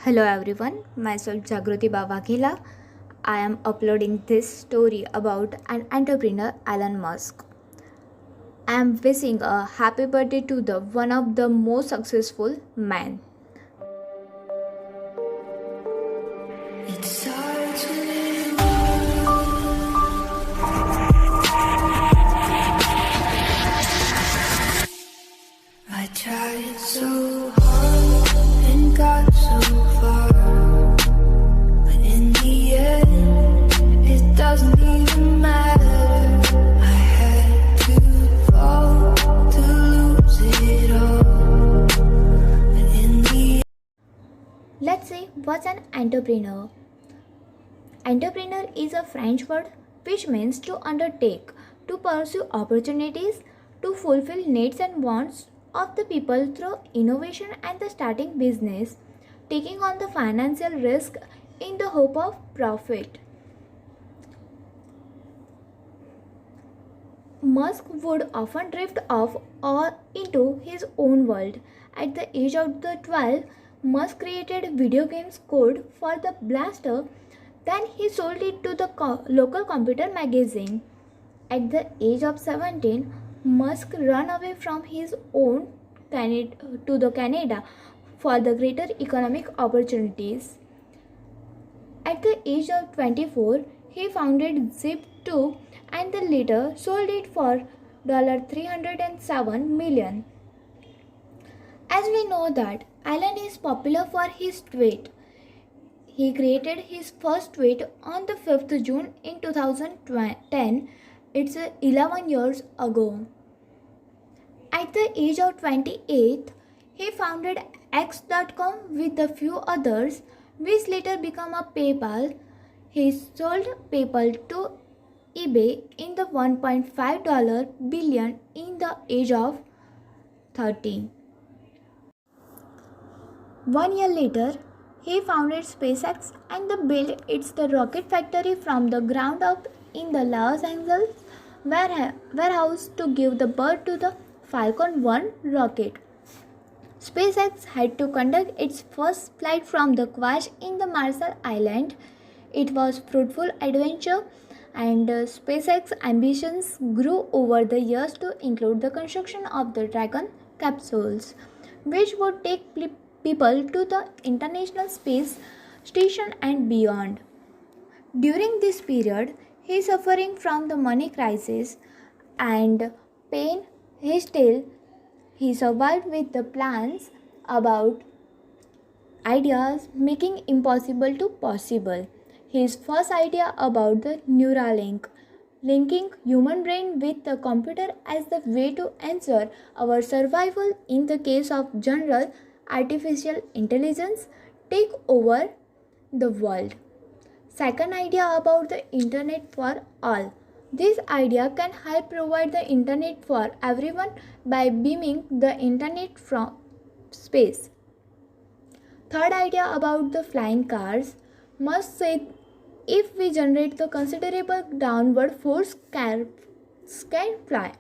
Hello everyone, myself Jagruti Babakhila. I am uploading this story about an entrepreneur Elon Musk. I am wishing a happy birthday to the one of the most successful man. It starts with I tried so hard and got so far, but in the end, it doesn't even matter. I had to fall to lose it all, but in the Let's see what's an entrepreneur. Entrepreneur is a French word which means to undertake, to pursue opportunities, to fulfill needs and wants of the people through innovation and the starting business, taking on the financial risk in the hope of profit. Musk would often drift off or into his own world. At the age of the 12, Musk created video games code for the Blaster. Then he sold it to the local computer magazine. At the age of 17, Musk ran away from his own to the Canada for the greater economic opportunities. At the age of 24, he founded Zip2 and then later sold it for $307 million. As we know that Elon is popular for his tweet. He created his first tweet on the 5th June in 2010. It's 11 years ago. At the age of 28, he founded X.com with a few others, which later became a PayPal. He sold PayPal to eBay in the $1.5 billion in the age of 30. 1 year later, he founded SpaceX and built its the rocket factory from the ground up in the Los Angeles warehouse to give the birth to the Falcon 1 rocket. SpaceX had to conduct its first flight from the crash in the Marshall Island. It was a fruitful adventure and SpaceX ambitions grew over the years to include the construction of the Dragon capsules, which would take people to the International Space Station and beyond. During this period, he is suffering from the money crisis and pain. He survived with the plans about ideas making impossible to possible. His first idea about the Neuralink, linking human brain with the computer as the way to ensure our survival in the case of general artificial intelligence take over the world. Second idea about the internet for all. This idea can help provide the internet for everyone by beaming the internet from space. Third idea about the flying cars. Musk said if we generate the considerable downward force, cars can fly.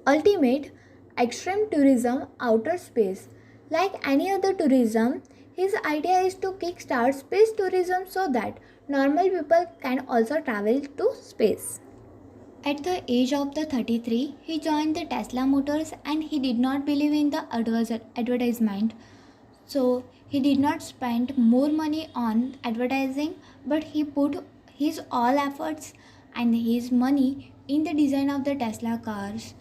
Ultimate extreme tourism outer space. Like any other tourism, his idea is to kickstart space tourism so that normal people can also travel to space. At the age of the 33, he joined the Tesla Motors and he did not believe in the advertisement. So he did not spend more money on advertising, but he put his all efforts and his money in the design of the Tesla cars.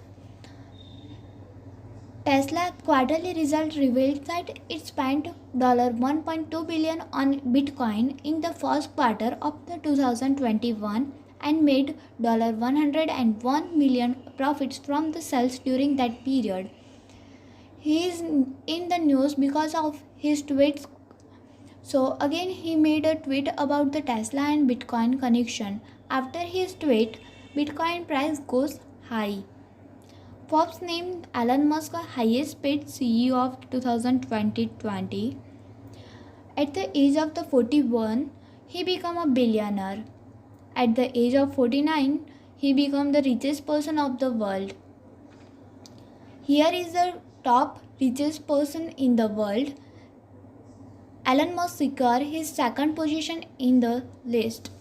Tesla quarterly result revealed that it spent $1.2 billion on Bitcoin in the first quarter of the 2021 and made $101 million profits from the sales during that period. He is in the news because of his tweets. So again he made a tweet about the Tesla and Bitcoin connection. After his tweet, Bitcoin price goes high. Forbes named Elon Musk the highest paid CEO of 2020. At the age of the 41, he became a billionaire. At the age of 49, he became the richest person of the world. Here is the top richest person in the world. Elon Musk secured his second position in the list.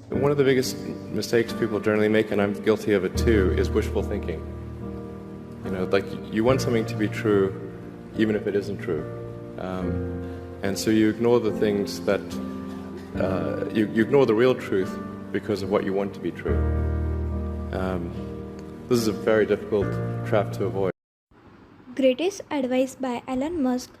One of the biggest mistakes people generally make, and I'm guilty of it too, is wishful thinking. Like you want something to be true, even if it isn't true. And so you ignore the things that, you ignore the real truth because of what you want to be true. This is a very difficult trap to avoid. Greatest advice by Elon Musk: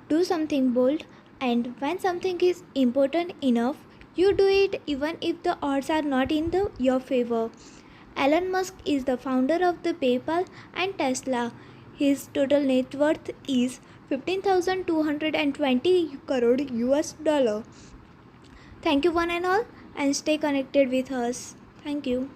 do something bold, and when something is important enough, you do it even if the odds are not in your favor. Elon Musk is the founder of the PayPal and Tesla. His total net worth is 15,220 crore US dollar. Thank you one and all, and stay connected with us. Thank you.